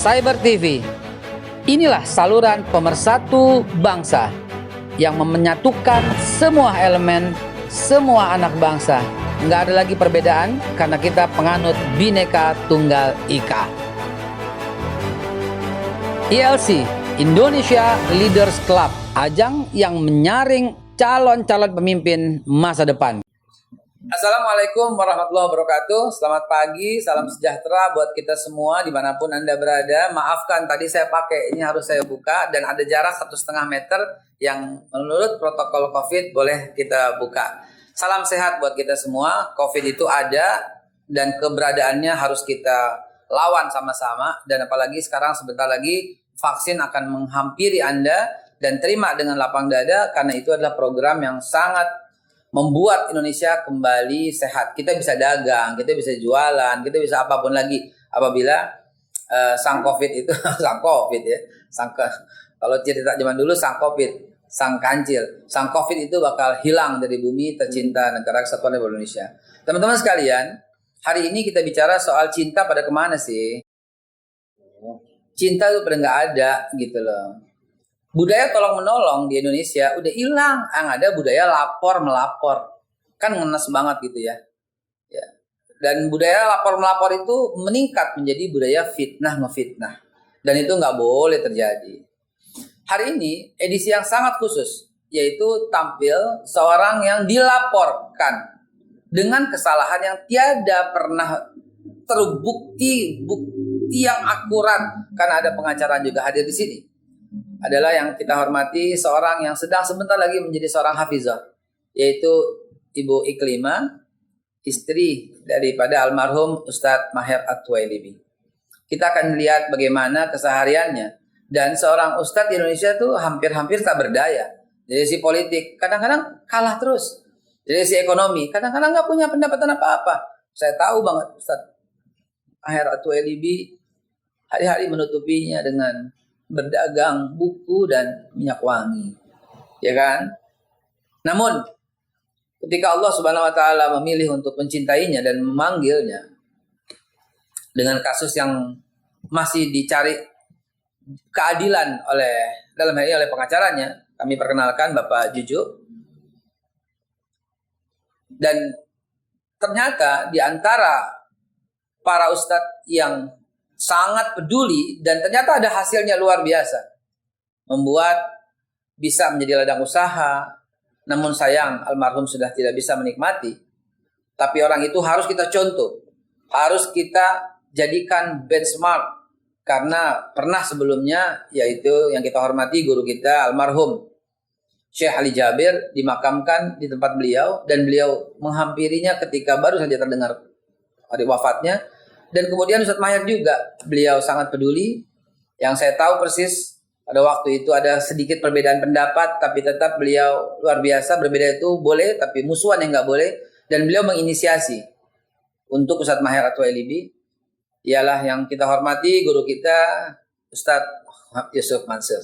Cyber TV. Inilah saluran pemersatu bangsa yang menyatukan semua elemen, semua anak bangsa. Nggak ada lagi perbedaan karena kita penganut Bhinneka Tunggal Ika. ILC, Indonesia Leaders Club, ajang yang menyaring calon-calon pemimpin masa depan. Assalamualaikum warahmatullahi wabarakatuh. Selamat pagi, salam sejahtera buat kita semua dimanapun Anda berada. Maafkan tadi saya pakai, ini harus saya buka dan ada jarak 1,5 meter yang menurut protokol COVID boleh kita buka. Salam sehat buat kita semua. COVID itu ada dan keberadaannya harus kita lawan sama-sama. Dan apalagi sekarang sebentar lagi vaksin akan menghampiri Anda dan terima dengan lapang dada karena itu adalah program yang sangat membuat Indonesia kembali sehat. Kita bisa dagang, kita bisa jualan, kita bisa apapun lagi apabila sang COVID itu sang COVID ya. Kalau cerita zaman dulu sang COVID, sang kancil, sang COVID itu bakal hilang dari bumi tercinta negara kesatuan Republik Indonesia. Teman-teman sekalian, hari ini kita bicara soal cinta pada kemana sih? Cinta itu pada nggak ada gitu loh. Budaya tolong menolong di Indonesia udah hilang, yang ada budaya lapor melapor, kan ngenes banget gitu ya. Dan budaya lapor melapor itu meningkat menjadi budaya fitnah ngefitnah, dan itu nggak boleh terjadi. Hari ini edisi yang sangat khusus, yaitu tampil seorang yang dilaporkan dengan kesalahan yang tiada pernah terbukti bukti yang akurat, karena ada pengacara juga hadir di sini. Adalah yang kita hormati seorang yang sedang sebentar lagi menjadi seorang hafizah, yaitu Ibu Iklimah, istri daripada almarhum Ustadz Maher At-Tuwailibi. Kita akan lihat bagaimana kesehariannya. Dan seorang Ustadz di Indonesia tuh hampir-hampir tak berdaya. Dari si politik kadang-kadang kalah terus. Dari si ekonomi kadang-kadang nggak punya pendapatan apa-apa. Saya tahu banget Ustadz Maher At-Tuwailibi hari-hari menutupinya dengan berdagang buku dan minyak wangi, ya kan? Namun ketika Allah Subhanahu wa taala memilih untuk mencintainya dan memanggilnya dengan kasus yang masih dicari keadilan dalam hal ini oleh pengacaranya, kami perkenalkan Bapak Juju. Dan ternyata di antara para ustadz yang sangat peduli dan ternyata ada hasilnya luar biasa, membuat bisa menjadi ladang usaha. Namun sayang almarhum sudah tidak bisa menikmati. Tapi orang itu harus kita contoh, harus kita jadikan benchmark, karena pernah sebelumnya, yaitu yang kita hormati guru kita almarhum Syekh Ali Jabir dimakamkan di tempat beliau, dan beliau menghampirinya ketika baru saja terdengar hari wafatnya. Dan kemudian Ustadz Maher juga, beliau sangat peduli. Yang saya tahu persis pada waktu itu ada sedikit perbedaan pendapat, tapi tetap beliau luar biasa. Berbeda itu boleh, tapi musuhan yang nggak boleh. Dan beliau menginisiasi untuk Ustadz Maher At-Tuwailibi, ialah yang kita hormati guru kita Ustadz Yusuf Mansur.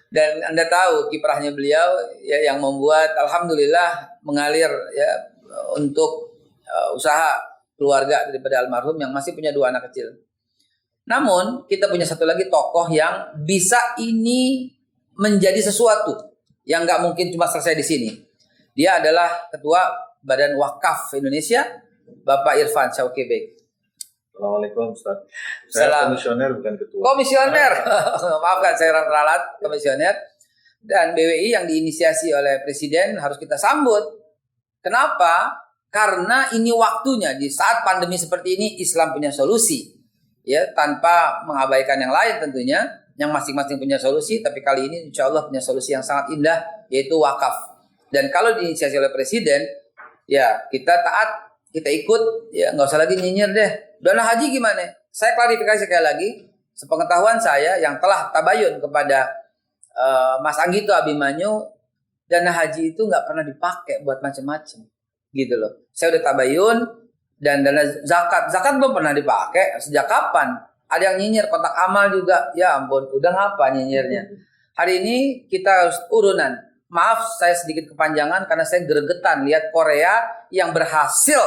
Dan Anda tahu kiprahnya beliau ya, yang membuat alhamdulillah mengalir ya untuk usaha keluarga daripada almarhum yang masih punya 2 anak kecil. Namun kita punya satu lagi tokoh yang bisa ini menjadi sesuatu yang nggak mungkin cuma selesai di sini. Dia adalah Ketua Badan Wakaf Indonesia, Bapak Irfan Shauki Beg. Assalamualaikum Ustaz. Saya komisioner bukan ketua. Komisioner, maafkan saya ralat, komisioner. Dan BWI yang diinisiasi oleh Presiden harus kita sambut. Kenapa? Karena ini waktunya, di saat pandemi seperti ini Islam punya solusi, ya, tanpa mengabaikan yang lain tentunya, yang masing-masing punya solusi. Tapi kali ini insya Allah punya solusi yang sangat indah, yaitu wakaf. Dan kalau diinisiasi oleh Presiden, ya kita taat, kita ikut, ya nggak usah lagi nyinyir deh. Dana haji gimana? Saya klarifikasi sekali lagi, sepengetahuan saya yang telah tabayun kepada Mas Anggito Abimanyu, dana haji itu nggak pernah dipakai buat macam-macam. Gitu loh. Saya udah tabayun. Dan dana zakat belum pernah dipakai. Sejak kapan? Ada yang nyinyir kotak amal juga. Ya ampun, udah ngapa nyinyirnya? Hari ini kita harus urunan. Maaf saya sedikit kepanjangan karena saya gregetan lihat Korea yang berhasil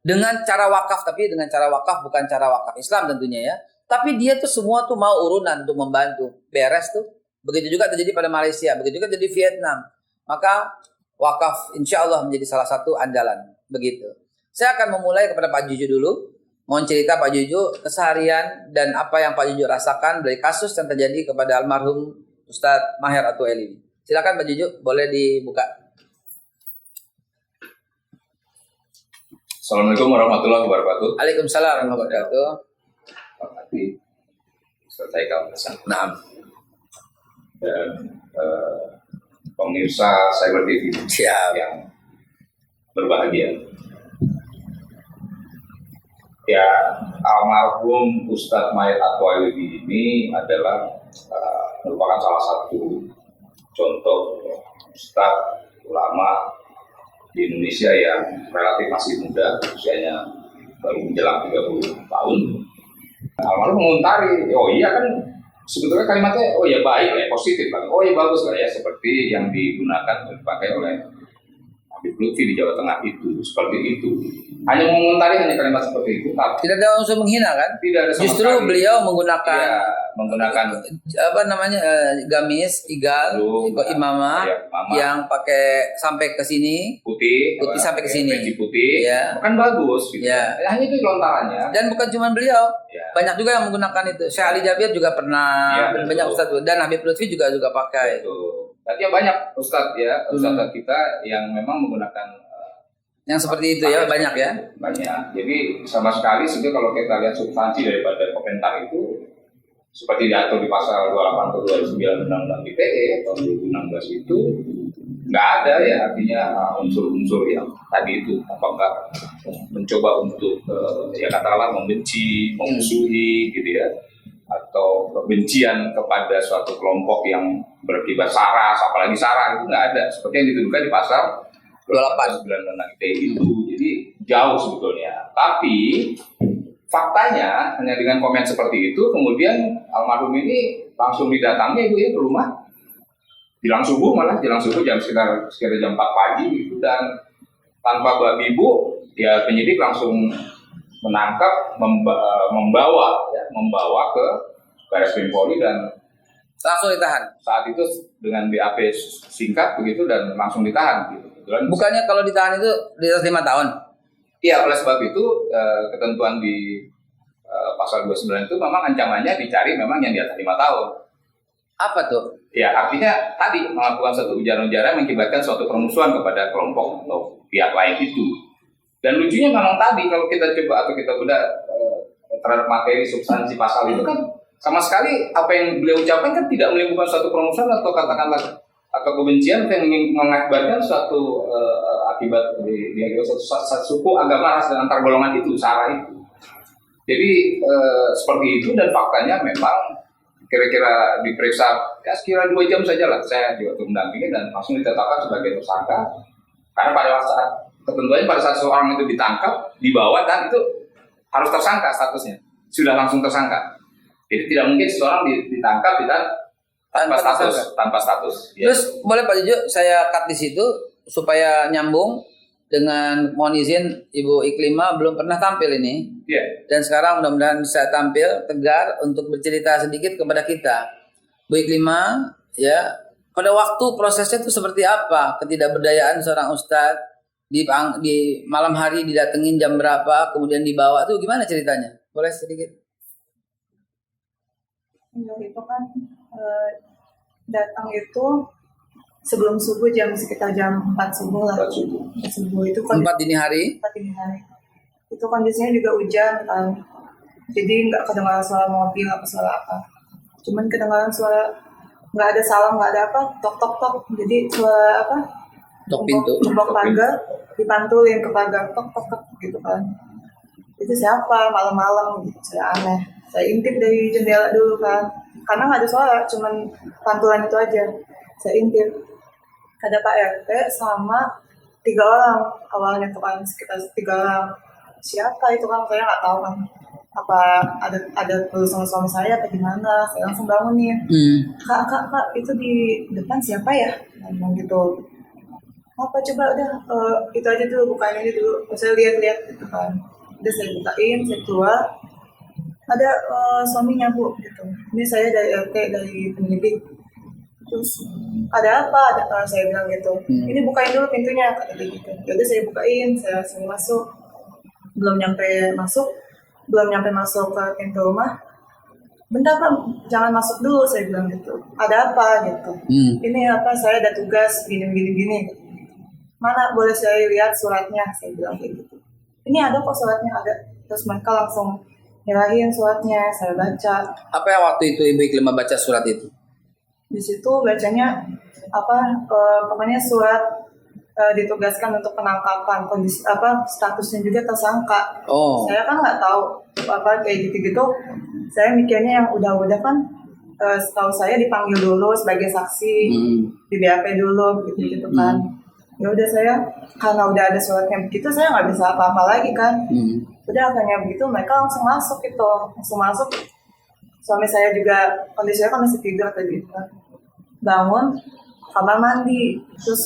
dengan cara wakaf, tapi dengan cara wakaf bukan cara wakaf Islam tentunya ya. Tapi dia tuh semua tuh mau urunan untuk membantu beres tuh. Begitu juga terjadi pada Malaysia, begitu juga terjadi Vietnam. Maka wakaf insya Allah menjadi salah satu andalan. Begitu. Saya akan memulai kepada Pak Juju dulu. Mohon cerita Pak Juju keseharian dan apa yang Pak Juju rasakan dari kasus yang terjadi kepada almarhum Ustadz Maher Atuwaili. Silakan Pak Juju, boleh dibuka. Assalamualaikum warahmatullahi wabarakatuh. Waalaikumsalam warahmatullahi wabarakatuh. Terima selesai kawasan. Nah, Dan pemirsa Cyber TV siap. yang berbahagia. Ya, almarhum Ustadz Maher Atuwaili ini adalah merupakan salah satu contoh Ustadz ulama di Indonesia yang relatif masih muda, usianya baru menjelang 30 tahun. Almarhum mengomentari, oh iya kan sebetulnya kalimatnya, oh ya baik lah, positif lah, oh ya bagus lah ya, seperti yang digunakan dipakai oleh Habib Lutfi di Jawa Tengah itu, seperti itu. Hanya mengomentari hanya kalimat seperti itu, tapi Tidak ada unsur menghina kan? tidak ada sama Justru sekali. beliau menggunakan Ya, menggunakan apa namanya gamis, igal, imamah ya, mama, yang pakai sampai ke sini putih sampai ke ya, sini. peci putih, Ya. kan bagus gitu. Ya. Hanya itu lontarannya. Dan bukan cuma beliau, Ya. banyak juga yang menggunakan itu. Syekh Ali Jabir juga pernah, Ya, dan betul. banyak ustadz dan Habib Lutfi juga pakai. Betul. Berarti ya banyak ustadz ya, ustadz kita yang memang menggunakan Yang seperti itu ya, banyak ya. banyak. Jadi sama sekali sebenarnya kalau kita lihat substansi daripada komentar itu seperti diatur di pasal 28 atau 29 Undang-Undang ITE tahun 2016 itu nggak ada ya, artinya unsur-unsur yang tadi itu apakah mencoba untuk ya katakanlah membenci, memusuhi gitu ya, atau kebencian kepada suatu kelompok yang berakibat sara, apalagi sara itu nggak ada, seperti yang dituduhkan di pasal 28 Undang-Undang ITE itu. Jadi jauh sebetulnya. Tapi faktanya hanya dengan komen seperti itu, kemudian almarhum ini langsung didatangi ibu ya ke rumah, jelang subuh jam sekitar jam 4 pagi gitu, dan tanpa babi ibu ya penyidik langsung menangkap, membawa ke Baris Krim Polri dan Langsung ditahan. saat itu dengan BAP singkat begitu dan langsung ditahan gitu. Kebetulan Bukannya kalau ditahan itu di atas 5 tahun? iya, oleh sebab itu ketentuan di pasal 29 itu memang ancamannya dicari memang yang di atas 5 tahun. Apa tuh? Ya, artinya tadi melakukan suatu ujaran-ujaran mengakibatkan suatu permusuhan kepada kelompok atau pihak lain itu. Dan lucunya memang tadi kalau kita coba atau kita bedah terhadap materi substansi pasal itu kan sama sekali apa yang beliau ucapkan kan tidak menimbulkan suatu permusuhan atau katakanlah atau kebencian yang mengakibatkan suatu akibat di satu suku, agama, ras dan antar golongan itu, sara itu. Jadi seperti itu, dan faktanya memang kira-kira diperiksa ya sekira 2 jam saja lah saya juga mendampingi dan langsung ditetapkan sebagai tersangka. Karena pada saat ketentuannya pada saat seorang itu ditangkap, dibawa dan itu harus tersangka statusnya, sudah langsung tersangka. Jadi tidak mungkin seseorang ditangkap tanpa status. Ya. Terus boleh Pak Juju saya cut di situ supaya nyambung dengan, mohon izin Ibu Iklimah belum pernah tampil ini. Iya. Dan sekarang mudah-mudahan bisa tampil tegar untuk bercerita sedikit kepada kita. Bu Iklimah, ya, pada waktu prosesnya itu seperti apa? Ketidakberdayaan seorang ustadz di malam hari didatengin jam berapa, kemudian dibawa, itu gimana ceritanya? Boleh sedikit? Itu kan datang itu sebelum subuh sekitar jam 4 subuh lah. 4 subuh itu kan 4 dini hari. 4 dini hari. Itu kondisinya juga hujan kan. Jadi nggak kedengaran suara mobil apa suara apa. Cuman kedengaran suara, nggak ada salam, nggak ada apa, tok tok tok. Jadi suara apa? Tok pintu. Gembok pagar dipantulin ke pagar, tok tok tok gitu kan. Itu siapa malam-malam gitu, saya aneh. Saya intip dari jendela dulu kan, karena nggak ada suara, cuman pantulan itu aja. Saya intip, ada Pak RT sama 3 orang awalnya tuh kan, sekitar 3 orang. Siapa itu kan, saya nggak tahu kan. Apa ada sama suami saya apa gimana? Saya langsung bangunin. Kak, itu di depan siapa ya? Ngomong gitu. apa coba udah itu aja dulu, bukain ini dulu, saya lihat-lihat gitu kan. Udah saya bukain, saya keluar, ada suaminya Bu gitu. Ini saya dari RT, dari penyidik. Terus ada apa? Saya bilang gitu. Ini bukain dulu pintunya kata dia gitu. Jadi saya bukain, saya suruh masuk. Belum nyampe masuk ke pintu rumah. Bentar Pak, jangan masuk dulu, saya bilang gitu. Ada apa gitu? Ini apa? Saya ada tugas gini. Mana boleh saya lihat suratnya? Saya bilang kayak gitu. Ini ada kok suratnya, ada. Terus mereka langsung nyerahin suratnya, saya baca. Apa yang waktu itu Ibu Iklima baca surat itu? Di situ bacanya pokoknya surat ditugaskan untuk penangkapan, kondisi statusnya juga tersangka. Saya kan nggak tahu apa kayak gitu-gitu. Saya mikirnya yang udah kan setahu saya dipanggil dulu sebagai saksi, di BAP dulu gitu kan. Ya udah, saya karena udah ada suratnya begitu, saya nggak bisa apa-apa lagi kan. Udah akhirnya begitu, mereka langsung masuk gitu, suami saya juga kondisinya kan masih tidur tadi kan. Bangun kamar mandi, terus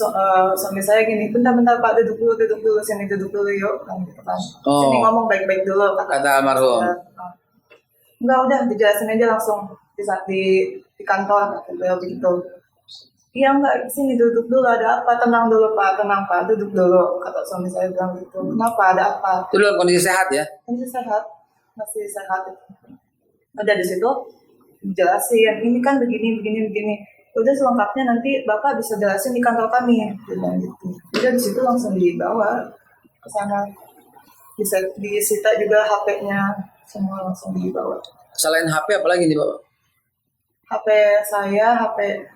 suami saya gini, bentar Pak, duduk dulu, sini duduk dulu yuk kan gitu kan. Sini ngomong baik-baik dulu kata almarhum. Enggak, udah dijelasin aja langsung di kantor kata beliau begitu. Iya enggak, sini duduk dulu, ada apa? Tenang dulu Pak, duduk dulu, kata suami saya bilang gitu. Kenapa, ada apa? Itu dalam kondisi sehat ya? Kondisi sehat, masih sehat. Ada di situ dijelasin, ini kan begini. Udah selengkapnya nanti Bapak bisa jelasin di kantor kami, bilang gitu. Udah di situ langsung dibawa ke sana, bisa disita juga HP-nya, semua langsung dibawa. Selain HP apa lagi dibawa? HP saya, HP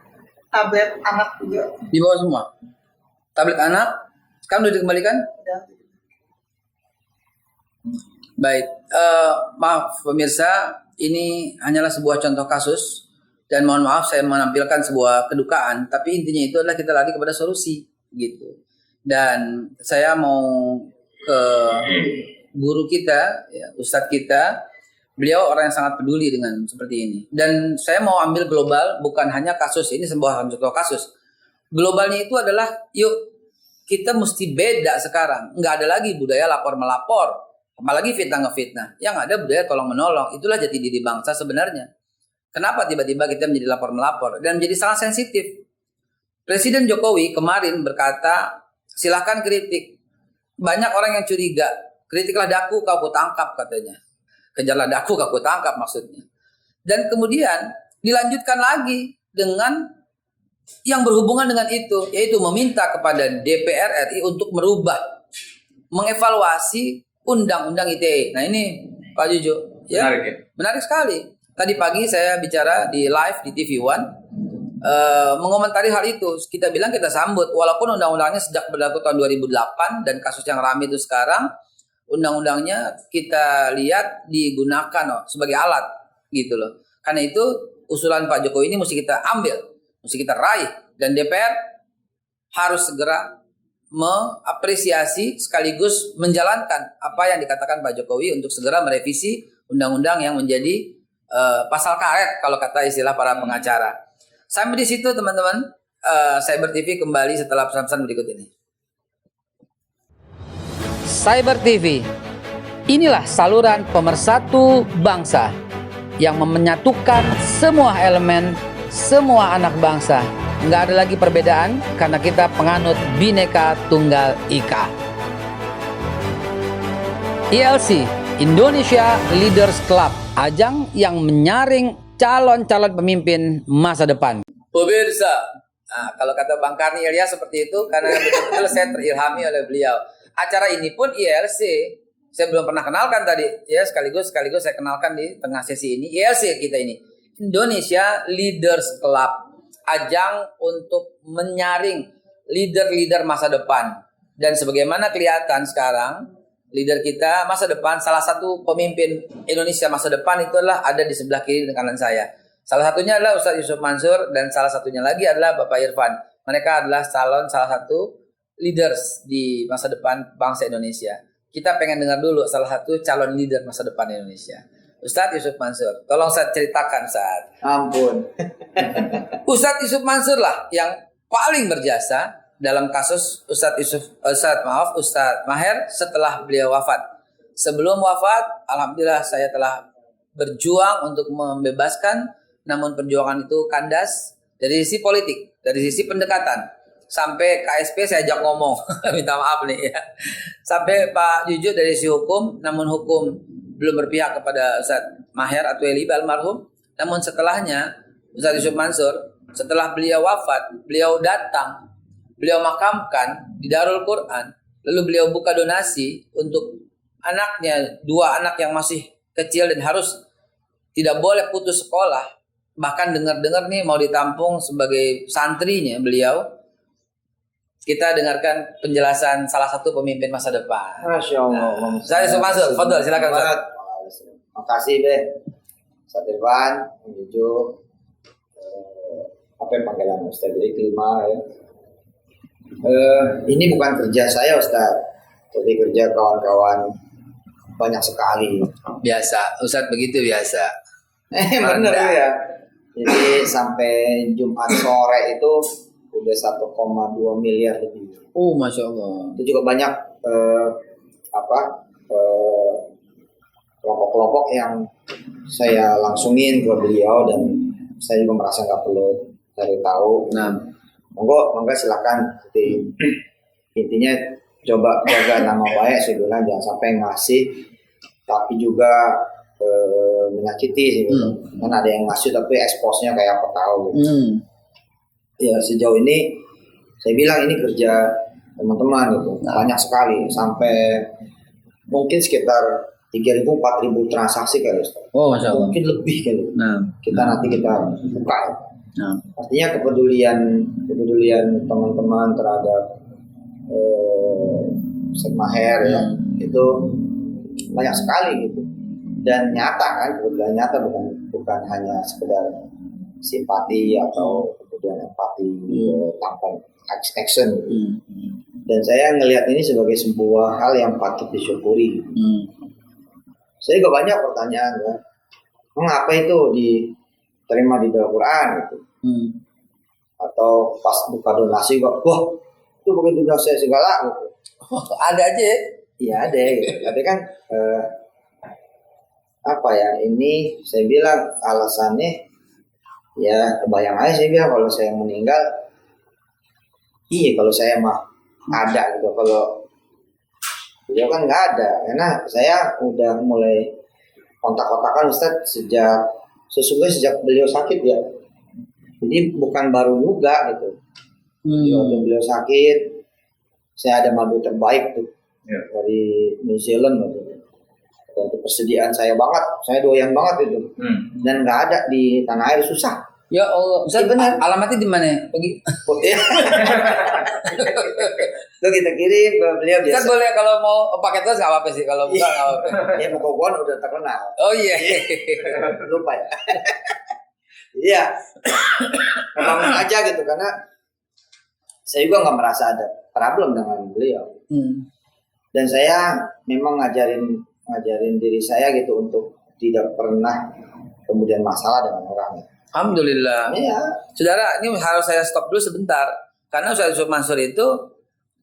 tablet anak juga Dibawa semua? Tablet anak? Sekarang udah dikembalikan? udah. Baik, maaf pemirsa, ini hanyalah sebuah contoh kasus dan mohon maaf saya menampilkan sebuah kedukaan, tapi intinya itu adalah kita lari kepada solusi gitu. Dan saya mau ke guru kita, ya, ustadz kita, beliau orang yang sangat peduli dengan seperti ini. Dan saya mau ambil global, bukan hanya kasus ini sebuah contoh kasus. Globalnya itu adalah, yuk kita mesti beda sekarang. Nggak ada lagi budaya lapor melapor, apalagi fitnah ngefitnah. Yang ada budaya tolong menolong. Itulah jati diri bangsa sebenarnya. Kenapa tiba-tiba kita menjadi lapor melapor dan menjadi sangat sensitif? Presiden Jokowi kemarin berkata, silahkan kritik. Banyak orang yang curiga, kritiklah daku kau kutangkap katanya. Kejarlah daku kau kutangkap maksudnya. Dan kemudian dilanjutkan lagi dengan yang berhubungan dengan itu, yaitu meminta kepada DPR RI untuk merubah, mengevaluasi undang-undang ITE. Nah ini Pak Jujo, ya? Menarik ya? Menarik sekali. Tadi pagi saya bicara di live di TV One, mengomentari hal itu. Kita bilang kita sambut, walaupun undang-undangnya sejak berlaku tahun 2008 dan kasus yang ramai itu sekarang, undang-undangnya kita lihat digunakan sebagai alat gitu loh. Karena itu usulan Pak Jokowi ini mesti kita ambil, mesti kita raih, dan DPR harus segera mengapresiasi sekaligus menjalankan apa yang dikatakan Pak Jokowi untuk segera merevisi undang-undang yang menjadi pasal karet kalau kata istilah para pengacara. Sampai di situ teman-teman, Cyber TV kembali setelah pesan-pesan berikut ini. Cyber TV, inilah saluran pemersatu bangsa yang menyatukan semua elemen, semua anak bangsa. Nggak ada lagi perbedaan karena kita penganut Bhinneka Tunggal Ika. ILC, Indonesia Leaders Club, ajang yang menyaring calon-calon pemimpin masa depan. Pemirsa, kalau kata Bang Karni Ilyas seperti itu karena betul-betul saya terilhami oleh beliau. Acara ini pun ILC, saya belum pernah kenalkan tadi, ya sekaligus saya kenalkan di tengah sesi ini. ILC kita ini, Indonesia Leaders Club, ajang untuk menyaring leader-leader masa depan. Dan sebagaimana kelihatan sekarang, leader kita masa depan, salah satu pemimpin Indonesia masa depan itu adalah ada di sebelah kiri dan kanan saya. Salah satunya adalah Ustadz Yusuf Mansur dan salah satunya lagi adalah Bapak Irfan. Mereka adalah calon salah satu leaders di masa depan bangsa Indonesia. Kita pengen dengar dulu salah satu calon leader masa depan Indonesia. Ustadz Yusuf Mansur, tolong saya ceritakan saat. Ampun. Ustadz Yusuf Mansur lah yang paling berjasa dalam kasus Ustadz Maher setelah beliau wafat. Sebelum wafat, alhamdulillah saya telah berjuang untuk membebaskan, namun perjuangan itu kandas dari sisi politik, dari sisi pendekatan. Sampai KSP saya ajak ngomong, minta maaf nih ya. Sampai Pak Jujur dari sisi hukum, namun hukum belum berpihak kepada Ustadz Maher atau Eli almarhum. Namun setelahnya Ustadz Yusuf Mansur, setelah beliau wafat, beliau datang, beliau makamkan di Darul Quran, lalu beliau buka donasi untuk anaknya, 2 anak yang masih kecil dan harus tidak boleh putus sekolah. Bahkan dengar-dengar nih mau ditampung sebagai santrinya beliau. Kita dengarkan penjelasan salah satu pemimpin masa depan. Masya Allah. Saya Yusuf Mansur, fadhol silakan Ustaz. Makasih Be. Ustaz Irfan, menuju apa yang panggilan Ustaz jadi kelima ya. Ini bukan kerja saya Ustaz, tapi kerja kawan-kawan banyak sekali. Biasa, Ustaz begitu biasa. Bener ya. Jadi sampai Jumat sore itu udah 1,2 miliar lebih. Masya Allah. Itu juga banyak kelompok-kelompok yang saya langsungin ke beliau dan saya juga merasa nggak perlu cari tahu. Nah, monggo silakan. Jadi intinya coba jaga nama baik, saya bilang jangan sampai ngasih tapi juga menyakiti sih gitu. Kan ada yang ngasih tapi eksposnya kayak apa tahu gitu. Ya sejauh ini saya bilang ini kerja teman-teman gitu. Banyak sekali sampai mungkin sekitar 3.000 4.000 transaksi kali Ustaz. Masya Allah. Mungkin lebih kali. Nanti kita buka. Artinya kepedulian teman-teman terhadap Ustaz Maher ya itu banyak sekali gitu. Dan nyata kan, kebetulan nyata bukan hanya sekedar simpati atau kemudian empati tanpa action. Dan saya ngelihat ini sebagai sebuah hal yang patut disyukuri. Saya juga banyak pertanyaan ya, mengapa itu diterima di dalam Quran gitu? Atau pas buka donasi kok, wah itu begitu donasi segala gitu. Ada aja ya? Iya ada gitu. Tapi kan ini saya bilang alasannya ya kebayang aja saya bilang kalau saya meninggal, kalau saya mah ada gitu, kalau beliau kan nggak ada, karena saya udah mulai kontak-kontakan Ustadz sejak beliau sakit ya, jadi bukan baru juga gitu. Waktu beliau sakit, saya ada madu terbaik tuh dari New Zealand gitu. Dan itu persediaan saya banget, saya doyan banget itu. Dan nggak ada di tanah air, susah. Ya Allah, Ustaz benar. Alamatnya di mana? Pergi. Itu kita kirim ke beliau biasa. Ustaz boleh kalau mau paket terus nggak apa-apa sih, kalau bukan nggak apa-apa. Ya Mokogon udah terkenal. Oh iya. Lupa ya. Iya. Memang aja gitu karena saya juga nggak merasa ada problem dengan beliau. Dan saya memang ngajarin diri saya gitu untuk tidak pernah kemudian masalah dengan orang. Alhamdulillah. Iya. Saudara, ini harus saya stop dulu sebentar. Karena Ustaz Yusuf Mansur itu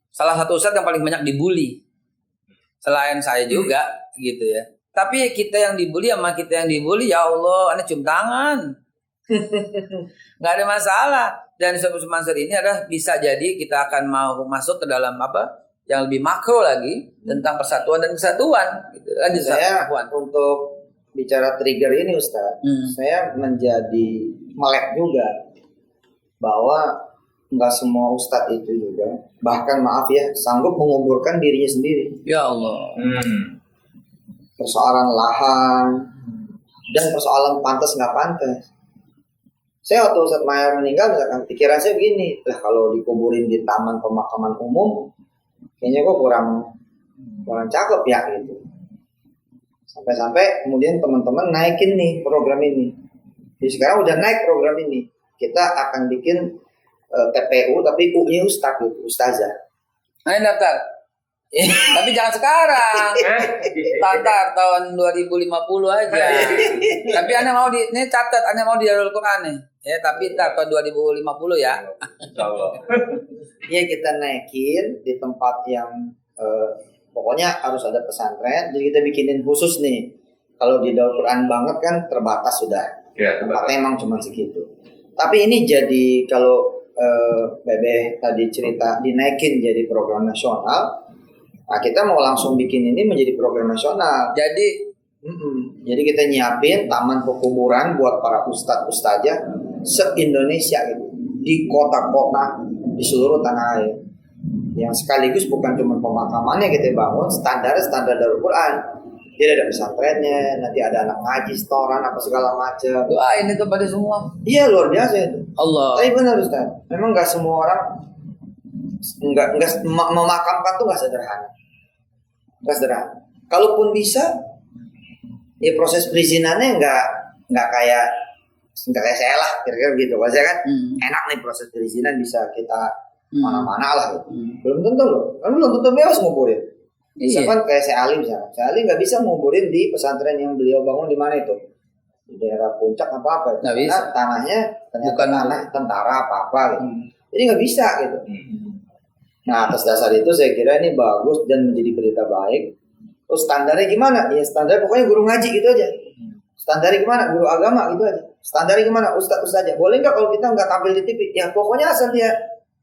salah satu ustadz yang paling banyak dibully. Selain saya juga gitu ya. Tapi kita yang dibully sama kita yang dibully, ya Allah, ini cium tangan. Nggak ada masalah. Dan Ustaz Yusuf Mansur ini adalah bisa jadi kita akan mau masuk ke dalam yang lebih makro lagi tentang persatuan dan kesatuan. Gitu. Lanjut saya untuk bicara trigger ini Ustaz, saya menjadi melek juga bahwa nggak semua Ustadz itu juga, bahkan maaf ya, sanggup menguburkan dirinya sendiri. Ya Allah. Persoalan lahan dan persoalan pantas nggak pantas. Saya waktu Ustadz Maher meninggal, misalkan pikiran saya begini, lah kalau dikuburin di taman pemakaman umum, kayaknya kok kurang cakep ya gitu. Sampai kemudian teman-teman naikin nih program ini. Jadi sekarang udah naik program ini. Kita akan bikin TPU tapi U-nya Ustaz gitu, Ustazah. Ayo daftar. Tapi jangan sekarang. Tantar tahun 2050 aja. Tapi Anda mau ini catat, Anda mau di Darul Quran nih. Ya, tapi ntar tahun 2050 ya. Insyaallah. Iya, kita naikin di tempat yang pokoknya harus ada pesantren. Jadi kita bikinin khusus nih. Kalau di Darul Quran banget kan terbatas sudah. Ya, Tempatnya emang cuma segitu. Tapi ini jadi kalau Bebe tadi cerita dinaikin jadi program nasional. Nah, kita mau langsung bikin ini menjadi program nasional. Jadi Jadi kita nyiapin taman pekuburan buat para ustadz-ustazah se-Indonesia gitu. Di kota-kota di seluruh tanah air. Yang sekaligus bukan cuma pemakamannya kita bangun, standar Darul Quran. Jadi ada pesantrennya, nanti ada anak ngaji, setoran, apa segala macam. doain itu pada semua. Iya, luar biasa itu. Allah. Tapi benar Ustaz, memang nggak semua orang nggak memakamkan tuh nggak sederhana. Nggak sederhana. Kalaupun bisa, ya proses perizinannya nggak kayak saya lah, kira-kira gitu. Maksudnya kan enak nih proses perizinan bisa kita mana-mana lah. Gitu. Belum tentu loh, kan belum tentu bebas nguburin. Misalkan kayak saya Ali misalnya, saya Ali nggak bisa nguburin di pesantren yang beliau bangun di mana itu, di daerah Puncak apa itu. Nggak Karena bisa. tanahnya ternyata Bukan tanah tentara apa gitu. Jadi nggak bisa gitu. Nah, atas dasar itu saya kira ini bagus dan menjadi berita baik. Terus standarnya gimana? Ya standar pokoknya guru ngaji gitu aja. Standarnya gimana? Guru agama gitu aja. Standarnya gimana? Ustadz aja. Boleh nggak kalau kita nggak tampil di TV? Ya pokoknya asal dia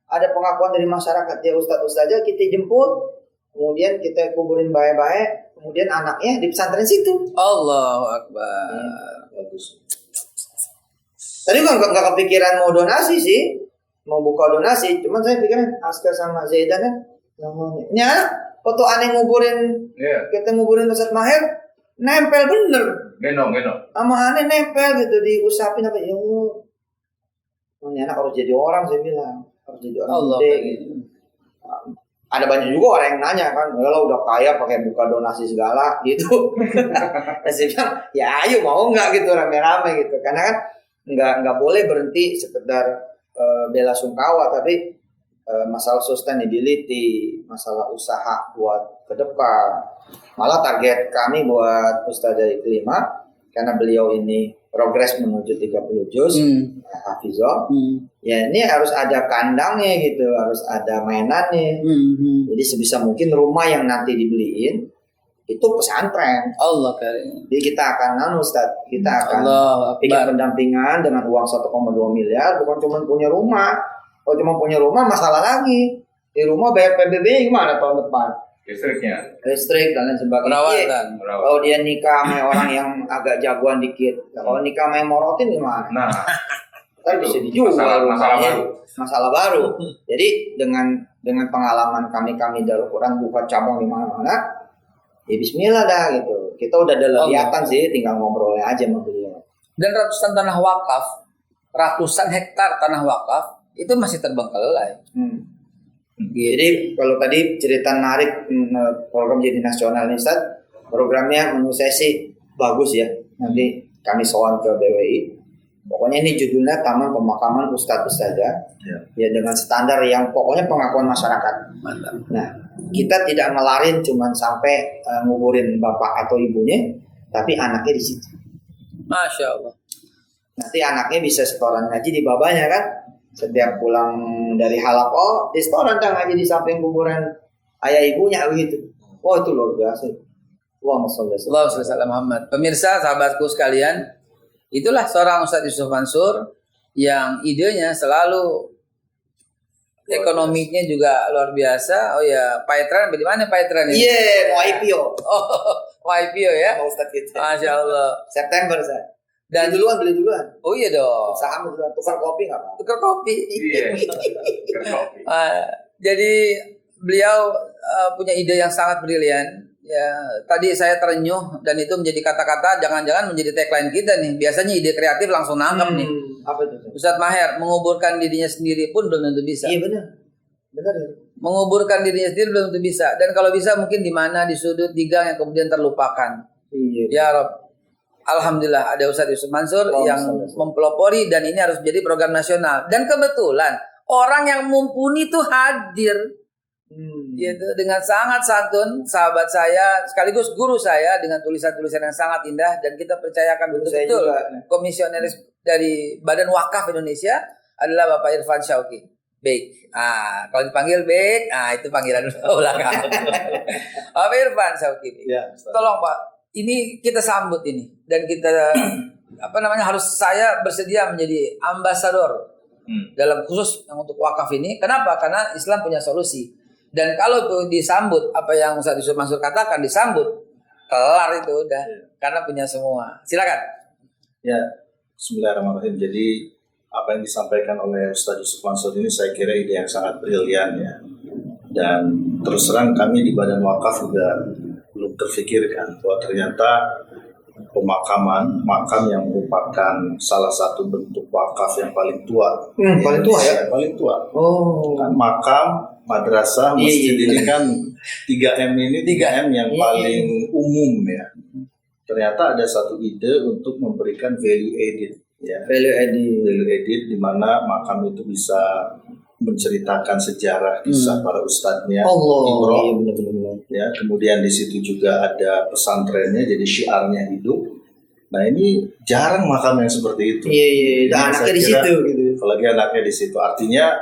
ada pengakuan dari masyarakat, dia ustadz aja, kita jemput. Kemudian kita kuburin baik-baik, kemudian anaknya di pesantren situ. Allahu Akbar. Bagus. Tadi nggak kepikiran mau donasi sih, mau buka donasi. Cuman saya pikirin Askar sama Zaidan kan, namanya. Ini anak foto aneh nguburin, kita nguburin Ustadz Maher, nempel bener. Gendong. Sama aneh nempel gitu, diusapin apa ya. Ini anak harus jadi orang, saya bilang harus jadi orang Allah gede gitu. Ada banyak juga orang yang nanya kan, kalau udah kaya pakai buka donasi segala gitu. Dan saya bilang, ya ayo mau nggak gitu rame-rame gitu. Karena kan nggak boleh berhenti sekedar bela sungkawa, tapi masalah sustainability, masalah usaha buat ke depan. Malah target kami buat Ustazah Iklimah, karena beliau ini progres menuju 30 juz, Hafizah. Ya ini harus ada kandangnya gitu, harus ada mainannya. Jadi sebisa mungkin rumah yang nanti dibeliin itu pesantren. Allah karim. Jadi kita akan Ustaz, kita akan bikin pendampingan dengan uang 1,2 miliar, bukan cuma punya rumah. Kalau cuma punya rumah masalah lagi. Di rumah bayar PBB gimana tahun depan? Listrik dan lain sebagainya. Perawatan. Kalau dia nikah sama orang yang agak jagoan dikit, kalau nikah sama yang morotin gimana? Nah, Kan bisa dijual masalah masalah baru. Jadi dengan pengalaman kami Darul Quran buka cabang di mana-mana, ya Bismillah dah gitu. Kita udah ada kelihatan sih, tinggal ngobrolnya aja sama beliau. Dan ratusan tanah wakaf, ratusan hektar tanah wakaf itu masih terbengkalai. Jadi kalau tadi cerita narik program jadi nasional nih Ustaz, programnya menurut saya sih bagus ya. Nanti kami soal ke BWI. Pokoknya ini judulnya Taman Pemakaman Ustadz-Ustazah ya dengan standar yang pokoknya pengakuan masyarakat. Mantap. Nah, kita tidak ngelarin cuman sampai nguburin bapak atau ibunya, tapi anaknya di situ. Masya Allah. Nanti anaknya bisa setoran ngaji di babanya kan. Setiap pulang dari halaqah, di setoran dah ngaji di samping kuburan ayah ibunya begitu. Wah itu luar biasa. Allahumma sholli ala Muhammad. Pemirsa, sahabatku sekalian, itulah seorang Ustadz Yusuf Mansur yang idenya selalu ekonominya juga luar biasa. Oh ya, Paitran bagaimana Paitran ini? Iya, mau IPO. Oh, mau IPO ya? Mau Ustadz gitu. Masya Allah. September saya. Dan beli duluan. Oh iya dong. Saham duluan, tukar kopi nggak apa? Tukar kopi. Iya. Jadi beliau punya ide yang sangat brilian. Ya, tadi saya terenyuh dan itu menjadi kata-kata, jangan-jangan menjadi tagline kita nih. Biasanya ide kreatif langsung nangkep nih. Apa itu? Ustadz Maher menguburkan dirinya sendiri pun belum tentu bisa. Iya benar. Benar ya. Menguburkan dirinya sendiri belum tentu bisa. Dan kalau bisa mungkin di mana, di sudut, di gang yang kemudian terlupakan. Iya. Ya Rob, alhamdulillah ada Ustadz Yusuf Mansur yang mempelopori dan ini harus menjadi program nasional. Dan kebetulan orang yang mumpuni itu hadir Yaitu dengan sangat santun, sahabat saya sekaligus guru saya dengan tulisan-tulisan yang sangat indah, dan kita percayakan Saya betul-betul juga. komisioner dari Badan Wakaf Indonesia adalah Bapak Irfan Syauqi. Baik. Kalau dipanggil Baik, itu panggilan belakang. Bapak Irfan Syauqi. Ya, Ustaz. Tolong Pak, ini kita sambut ini, dan kita harus saya bersedia menjadi ambasador dalam khusus yang untuk wakaf ini. Kenapa? Karena Islam punya solusi. Dan kalau itu disambut, apa yang Ustaz Yusuf Mansur katakan, disambut, kelar itu udah, karena punya semua. Silakan. Ya, bismillahirrahmanirrahim. Jadi apa yang disampaikan oleh Ustaz Yusuf Mansur ini saya kira ide yang sangat brilian ya. Dan terus terang kami di Badan Wakaf juga belum terfikirkan bahwa ternyata makam yang merupakan salah satu bentuk wakaf yang paling tua. Paling tua ya? Paling tua. Oh. Kan makam, madrasah, masjid ini kan 3M ini 3M yang paling umum ya. Ternyata ada satu ide untuk memberikan value added ya. Value added di mana makam itu bisa menceritakan sejarah kisah para ustadznya, Allah, benar-benar. Ya, kemudian di situ juga ada pesantrennya, jadi syiarnya hidup. Nah ini jarang makam yang seperti itu. Iya. Dan anaknya di situ gitu. Apalagi anaknya di situ. Artinya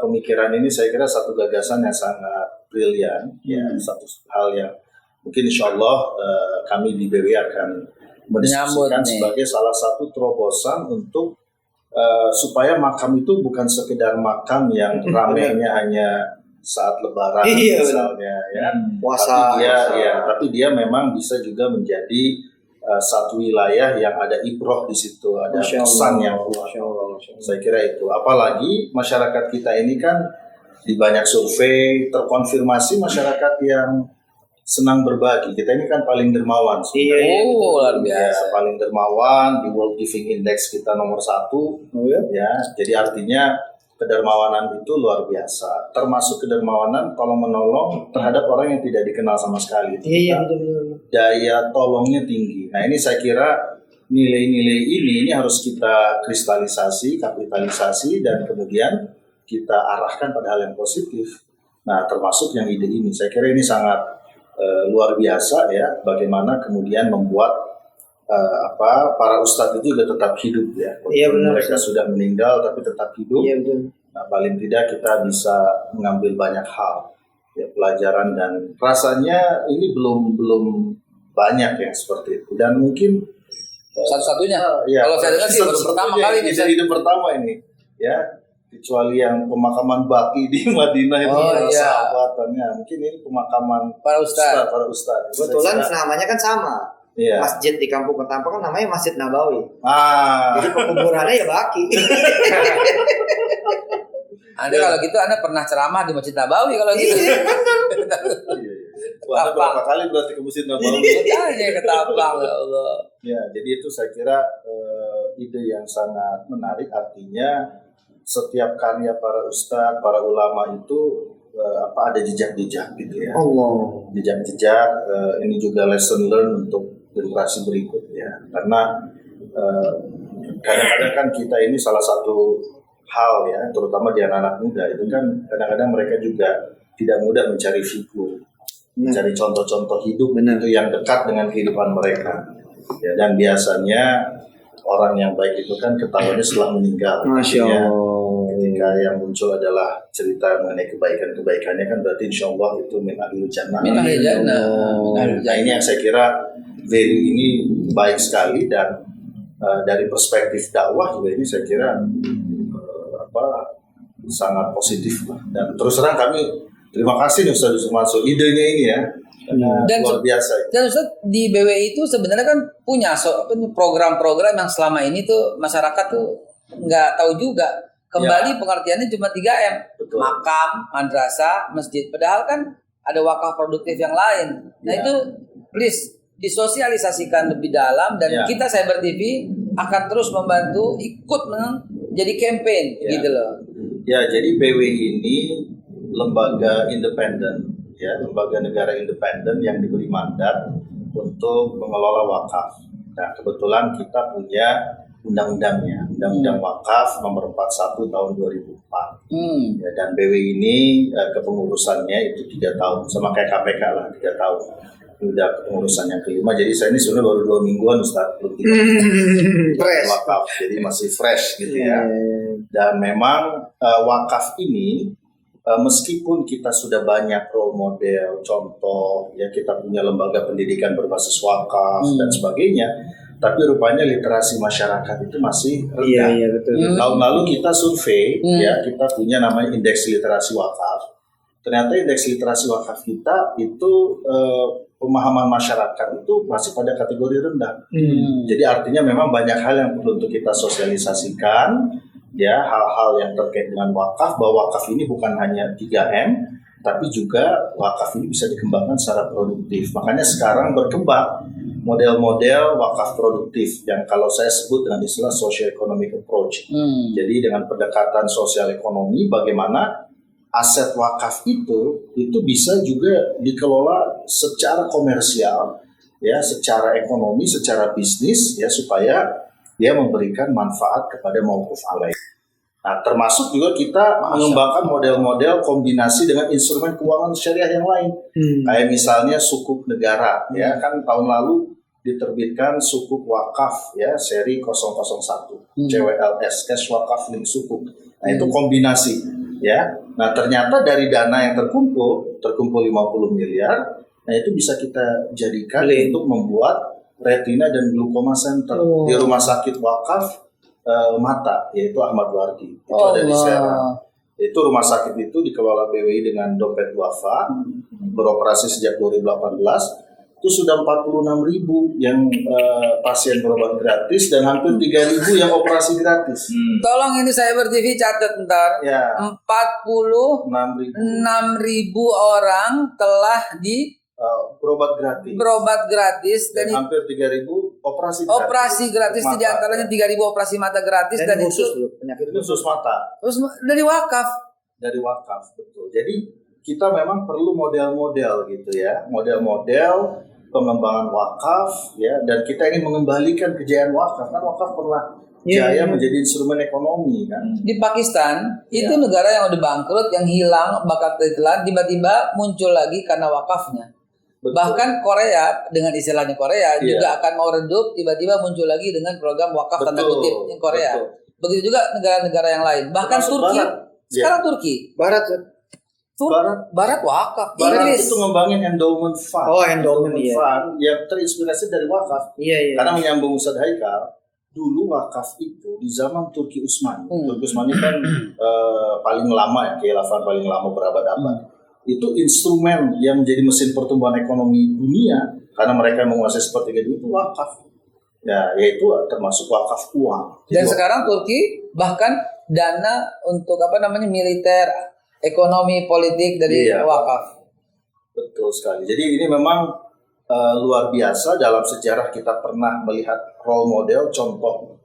pemikiran ini saya kira satu gagasan yang sangat brilian, ya, satu hal yang mungkin insya Allah kami di BW akan mendiskusikan sebagai salah satu terobosan untuk supaya makam itu bukan sekedar makam yang ramainya hanya saat lebaran misalnya ya. Puasa. Tapi dia memang bisa juga menjadi satu wilayah yang ada ibroh di situ, ada pesan yang kuat. Saya kira itu. Apalagi masyarakat kita ini kan di banyak survei terkonfirmasi masyarakat yang senang berbagi. Kita ini kan paling dermawan. Luar biasa. Ya, paling dermawan di World Giving Index kita nomor 1. Ya, jadi artinya kedermawanan itu luar biasa. Termasuk kedermawanan tolong menolong terhadap orang yang tidak dikenal sama sekali. Iya, betul. Daya tolongnya tinggi. Nah, ini saya kira nilai-nilai ini harus kita kristalisasi, kapitalisasi, dan kemudian kita arahkan pada hal yang positif. Nah, termasuk yang ide ini. Saya kira ini sangat luar biasa ya, bagaimana kemudian membuat para ustadz itu juga tetap hidup ya. Iya, benar. Mereka sudah meninggal tapi tetap hidup. Iya, betul. Nah, paling tidak kita bisa mengambil banyak hal ya, pelajaran, dan rasanya ini belum banyak yang seperti itu, dan mungkin satu-satunya. Ya, Kalau saya dengar sih baru pertama kali ini. Ide pertama ini ya, kecuali yang pemakaman Baqi di Madinah itu sahabatannya. Mungkin ini pemakaman para ustaz. Kebetulan namanya kan sama. Iya. Masjid di Kampung Ketapang kan namanya Masjid Nabawi. Jadi pekuburannya ya Baqi. Anda kalau gitu Anda pernah ceramah di Masjid Nabawi kalau gitu. Anda berapa kali berarti ke Masjid Nabawi? Makanya Ketapang, ya Allah. Ya, jadi itu saya kira ide yang sangat menarik. Artinya setiap karya para ustadz, para ulama itu ada jejak-jejak gitu ya. Allah. Jejak-jejak ini juga lesson learn untuk generasi berikutnya. Karena kadang-kadang kan kita ini salah satu hal ya, terutama di anak-anak muda itu kan kadang-kadang mereka juga tidak mudah mencari figur, mencari contoh-contoh hidup itu yang dekat dengan kehidupan mereka. Ya, dan biasanya orang yang baik itu kan ketahuannya setelah meninggal. Masya Allah. Ketika yang muncul adalah cerita mengenai kebaikan-kebaikannya kan berarti insya Allah itu min ahlil jannah. Min ahlil jannah. Nah, ini yang saya kira value ini baik sekali, dan dari perspektif dakwah juga ini saya kira sangat positif lah. Dan terus terang kami terima kasih nih Ustaz Yusuf Mansur idenya ini ya. Dan luar biasa. Dan Ustaz di BWI itu sebenarnya kan punya program-program yang selama ini tuh masyarakat tuh nggak tahu juga. Kembali pengertiannya cuma 3M. Betul. Makam, madrasah, masjid. Padahal kan ada wakaf produktif yang lain. Nah itu please disosialisasikan lebih dalam, dan kita Cyber TV akan terus membantu ikut jadi campaign gitu loh. Ya, jadi BWI ini lembaga independen ya, lembaga negara independen yang diberi mandat untuk mengelola wakaf. Nah, kebetulan kita punya undang-undangnya, Undang-Undang Wakaf nomor 41 tahun 2004. Ya, dan BW ini kepengurusannya itu 3 tahun, sama kayak KPK lah 3 tahun. Ini udah kepengurusan yang kelima, jadi saya ini sebenarnya baru 2 mingguan Ustaz, belum Fresh. wakaf, jadi masih fresh gitu ya. Dan memang wakaf ini meskipun kita sudah banyak role model, contoh, ya kita punya lembaga pendidikan berbasis wakaf dan sebagainya, tapi rupanya literasi masyarakat itu masih rendah. Iya betul. Tahun lalu kita survei, ya kita punya namanya indeks literasi wakaf. Ternyata indeks literasi wakaf kita itu pemahaman masyarakat itu masih pada kategori rendah. Jadi artinya memang banyak hal yang perlu untuk kita sosialisasikan, ya hal-hal yang terkait dengan wakaf, bahwa wakaf ini bukan hanya 3M, tapi juga wakaf ini bisa dikembangkan secara produktif. Makanya sekarang berkembang model-model wakaf produktif yang kalau saya sebut dengan istilah socio-economic approach. Jadi dengan pendekatan sosial ekonomi, bagaimana aset wakaf itu bisa juga dikelola secara komersial, ya, secara ekonomi, secara bisnis, ya, supaya dia memberikan manfaat kepada mauquf alaih. Nah, termasuk juga kita mengembangkan model-model kombinasi dengan instrumen keuangan syariah yang lain. Kayak misalnya sukuk negara, ya kan tahun lalu diterbitkan sukuk wakaf, ya, seri 001, CWLS, Cash Wakaf Link Sukuk. Nah, itu kombinasi, ya. Nah, ternyata dari dana yang terkumpul 50 miliar, nah itu bisa kita jadikan untuk membuat retina dan glaukoma center di rumah sakit wakaf mata, yaitu Ahmad Wardi. Itu ada di Serang. Itu rumah sakit itu dikelola BWI dengan dompet duafa, beroperasi sejak 2018. Itu sudah 46.000 yang pasien berobat gratis dan hampir 3.000 yang operasi gratis. Tolong ini Cyber TV catat ntar. Ya. 46.000 orang telah berobat gratis dan hampir 3.000 operasi gratis. Di antaranya 3.000 operasi mata gratis dan khusus itu penyakit khusus mata. Terus dari wakaf. Dari wakaf, betul. Jadi kita memang perlu model-model gitu ya, model-model pengembangan wakaf, ya, dan kita ingin mengembalikan kejayaan wakaf. Kan wakaf pernah jaya menjadi instrumen ekonomi kan. Di Pakistan itu negara yang udah bangkrut, yang hilang bakat ditelan, tiba-tiba muncul lagi karena wakafnya. Betul. Bahkan Korea dengan istilahnya Korea juga akan mau redup, tiba-tiba muncul lagi dengan program wakaf tanda kutip yang Korea. Begitu juga negara-negara yang lain. Bahkan Turki. Sekarang Turki. Barat wakaf. Barat Inggris itu ngembangin endowment fund. Endowment fund yang terinspirasi dari wakaf. Karena menyambung Ustadz Haikal, dulu wakaf itu di zaman Turki Utsmani. Turki Utsmani kan paling lama ya, khilafah paling lama berabad-abad. Itu instrumen yang menjadi mesin pertumbuhan ekonomi dunia karena mereka menguasai sepertiga itu wakaf. Ya, yaitu termasuk wakaf uang. Dan sekarang Turki bahkan dana untuk militer, ekonomi, politik dari wakaf. Betul sekali. Jadi ini memang luar biasa, dalam sejarah kita pernah melihat role model contoh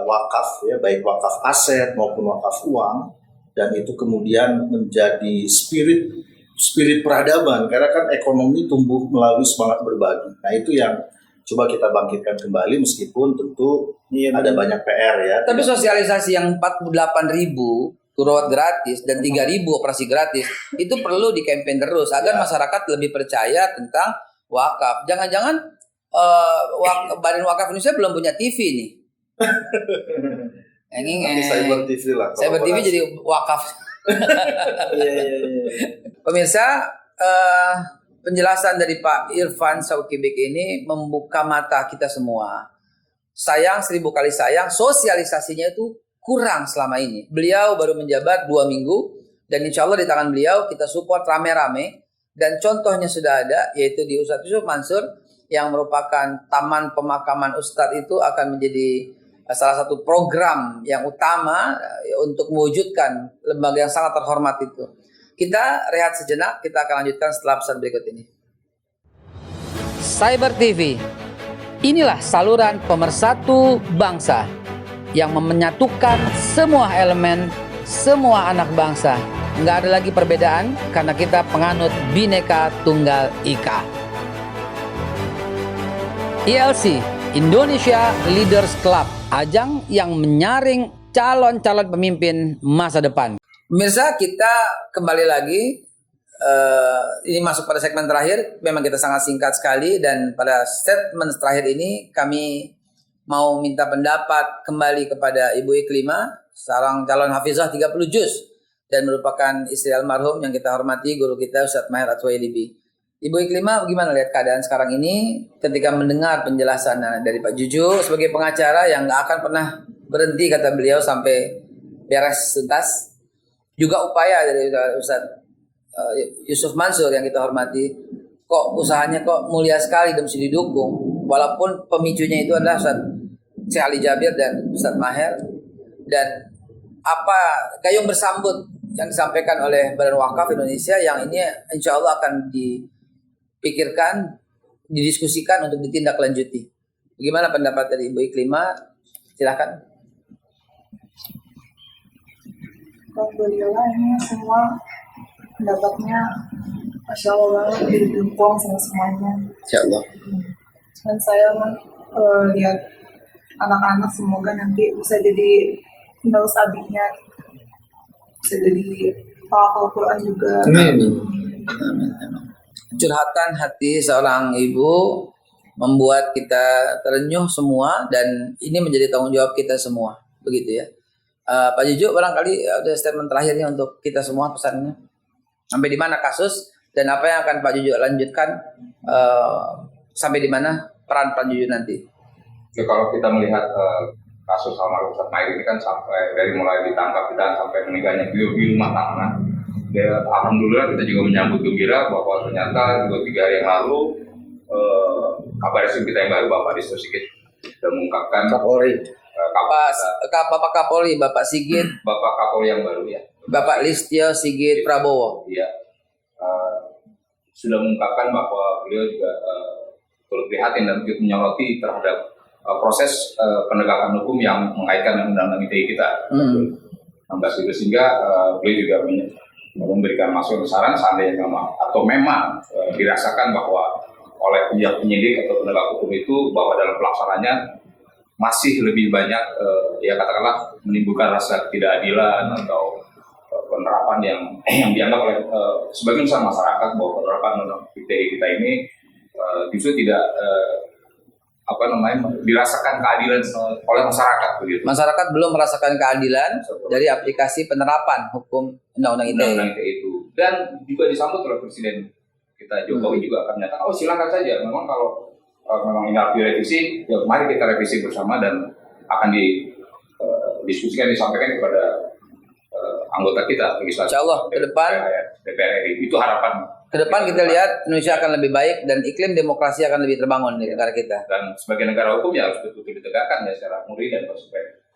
wakaf, ya, baik wakaf aset maupun wakaf uang, dan itu kemudian menjadi spirit peradaban karena kan ekonomi tumbuh melalui semangat berbagi. Nah, itu yang coba kita bangkitkan kembali meskipun tentu ada banyak PR ya. Tapi sosialisasi yang 48.000 berobat gratis dan 3.000 operasi gratis itu perlu di campaign terus agar masyarakat lebih percaya tentang wakaf. Jangan-jangan Badan Wakaf Indonesia belum punya TV nih. Cyber TV lah. Cyber TV jadi wakaf. Pemirsa, penjelasan dari Pak Irfan Saukibik ini membuka mata kita semua. Sayang 1000 kali sayang, sosialisasinya itu kurang selama ini. Beliau baru menjabat 2 minggu dan insya Allah di tangan beliau kita support rame-rame dan contohnya sudah ada yaitu di Ustadz Yusuf Mansur yang merupakan taman pemakaman Ustadz itu akan menjadi salah satu program yang utama untuk mewujudkan lembaga yang sangat terhormat itu. Kita rehat sejenak, kita akan lanjutkan setelah pesan berikut ini. Cyber TV, inilah saluran pemersatu bangsa yang menyatukan semua elemen, semua anak bangsa. Nggak ada lagi perbedaan karena kita penganut Bhinneka Tunggal Ika. ILC, Indonesia Leaders Club, ajang yang menyaring calon-calon pemimpin masa depan. Pemirsa, kita kembali lagi. Ini masuk pada segmen terakhir. Memang kita sangat singkat sekali, dan pada statement terakhir ini kami mau minta pendapat kembali kepada Ibu Iklimah, seorang calon hafizah 30 juz dan merupakan istri almarhum yang kita hormati guru kita Ustadz Maher At-Twailibi. Ibu Iklimah, bagaimana lihat keadaan sekarang ini ketika mendengar penjelasan dari Pak Juju sebagai pengacara yang nggak akan pernah berhenti, kata beliau, sampai beres tuntas. Juga upaya dari Ustadz Yusuf Mansur yang kita hormati, kok usahanya kok mulia sekali dan mesti didukung, walaupun pemicunya itu adalah Ustaz Syekh Ali Jabir dan Ustaz Maher. Dan apa gayung bersambut yang disampaikan oleh Badan Wakaf Indonesia yang ini insya Allah akan dipikirkan, didiskusikan untuk ditindaklanjuti. Bagaimana pendapat dari Ibu Iklimah? Silakan. Alhamdulillah, ini semua pendapatnya Masya Allah banget, didukung sama semuanya. Insya Allah. Dan saya lihat anak-anak semoga nanti bisa jadi penerus abidnya, bisa jadi hafal Quran juga. Amin. Curhatan hati seorang ibu membuat kita terenyuh semua, dan ini menjadi tanggung jawab kita semua, begitu ya. Pak Juju, barangkali ada statement terakhirnya untuk kita semua, pesannya sampai di mana kasus dan apa yang akan Pak Juju lanjutkan, sampai di mana peran Pak Juju nanti. Jadi kalau kita melihat kasus almarhum Ustadz Maher ini kan sampai dari mulai ditangkap dan sampai meninggalnya beliau di rumah tahanan. Alhamdulillah kita juga menyambut gembira bahwa ternyata 2-3 hari yang lalu kabar eskrim kita yang baru Bapak Listio Sigit sudah mengungkapkan Kapolri. Bapak Kapolri, Bapak Sigit, Bapak Kapolri yang baru ya, Bapak Listio Sigit Prabowo, ya, sudah mengungkapkan bahwa beliau juga turut prihatin dan menyoroti terhadap proses penegakan hukum yang mengaitkan dengan undang-undang ITE kita 16 itu, sehingga beliau juga memberikan masukan saran seandainya memang dirasakan bahwa oleh pihak penyidik atau penegak hukum itu bahwa dalam pelaksanaannya masih lebih banyak ya katakanlah menimbulkan rasa ketidakadilan atau penerapan yang dianggap oleh sebagian besar masyarakat bahwa penerapan undang-undang ITE kita ini justru tidak dirasakan keadilan oleh masyarakat begitu. Masyarakat belum merasakan keadilan dari aplikasi penerapan hukum undang-undang ITE itu, dan juga disambut oleh Presiden kita Jokowi juga akan menyatakan, silakan saja, memang kalau memang ini harus direvisi, ya mari kita revisi bersama dan akan didiskusikan, disampaikan kepada anggota kita legislatif. Insya Allah ke depan DPR RI, itu harapan. Ke depan kita lihat Indonesia akan lebih baik dan iklim demokrasi akan lebih terbangun di negara kita. Dan sebagai negara hukum ya harus betul-betul ditegakkan ya secara murni dan konsekuensi.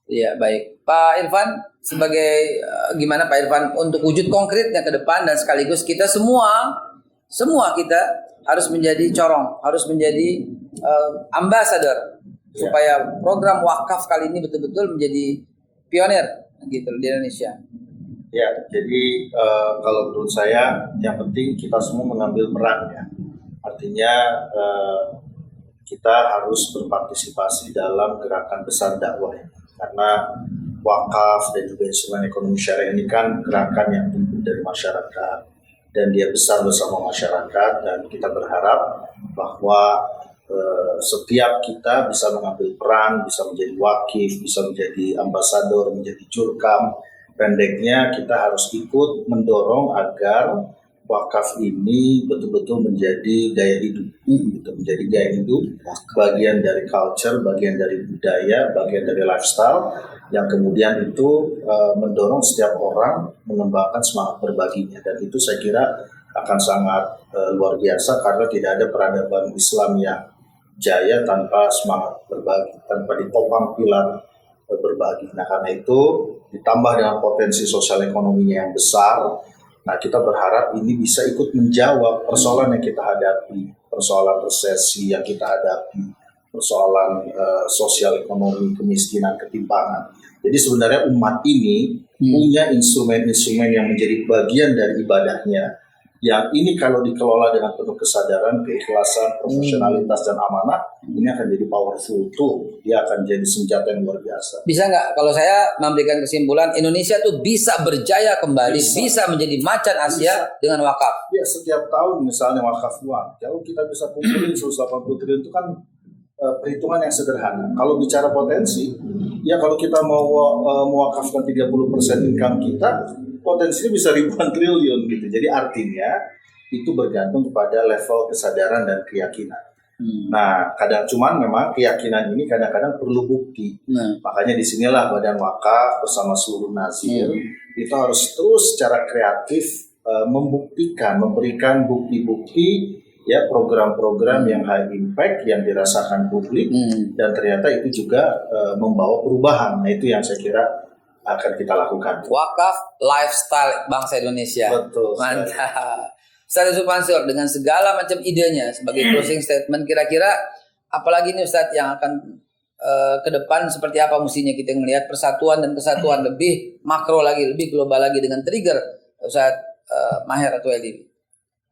Iya, baik. Pak Irfan, sebagai gimana Pak Irfan untuk wujud konkretnya ke depan, dan sekaligus kita semua kita harus menjadi corong, harus menjadi ambasador supaya program wakaf kali ini betul-betul menjadi pionir gitu di Indonesia. Ya, jadi kalau menurut saya yang penting kita semua mengambil peran ya. Artinya kita harus berpartisipasi dalam gerakan besar dakwah ini. Karena wakaf dan juga instrumen ekonomi syariah ini kan gerakan yang tumbuh dari masyarakat dan dia besar bersama masyarakat, dan kita berharap bahwa setiap kita bisa mengambil peran, bisa menjadi wakif, bisa menjadi ambasador, menjadi jurkam. Pendeknya kita harus ikut mendorong agar wakaf ini betul-betul menjadi gaya hidup, menjadi gaya hidup, bagian dari culture, bagian dari budaya, bagian dari lifestyle, yang kemudian itu mendorong setiap orang mengembangkan semangat berbaginya, dan itu saya kira akan sangat luar biasa karena tidak ada peradaban Islam yang jaya tanpa semangat berbagi, tanpa ditopang pilar berbagi. Nah karena itu ditambah dengan potensi sosial ekonominya yang besar, nah kita berharap ini bisa ikut menjawab persoalan yang kita hadapi, persoalan resesi yang kita hadapi, persoalan sosial ekonomi, kemiskinan, ketimpangan. Jadi sebenarnya umat ini punya instrumen-instrumen yang menjadi bagian dari ibadahnya, yang ini kalau dikelola dengan penuh kesadaran, keikhlasan, profesionalitas dan amanah, ini akan jadi powerful tool. Dia akan jadi senjata yang luar biasa. Bisa nggak kalau saya memberikan kesimpulan Indonesia tuh bisa berjaya kembali, bisa menjadi macan Asia dengan wakaf. Ya, setiap tahun misalnya wakaf uang, kalau kita bisa kumpulin 180 triliun itu kan perhitungan yang sederhana. Kalau bicara potensi, ya kalau kita mau mewakafkan 30% income kita, potensinya bisa ribuan triliun gitu. Jadi artinya itu bergantung kepada level kesadaran dan keyakinan. Nah, cuman memang keyakinan ini kadang-kadang perlu bukti. Makanya disinilah Badan Wakaf bersama seluruh nazir itu harus terus secara kreatif membuktikan, memberikan bukti-bukti ya program-program yang high impact yang dirasakan publik dan ternyata itu juga membawa perubahan. Nah, itu yang saya kira akan kita lakukan. Wakaf lifestyle bangsa Indonesia. Betul. Mantap. Ustaz Yusuf Mansur dengan segala macam idenya sebagai closing statement, kira-kira apalagi nih Ustaz yang akan ke depan seperti apa mestinya kita melihat persatuan dan kesatuan lebih makro lagi, lebih global lagi dengan trigger Ustaz Maher atau Edi.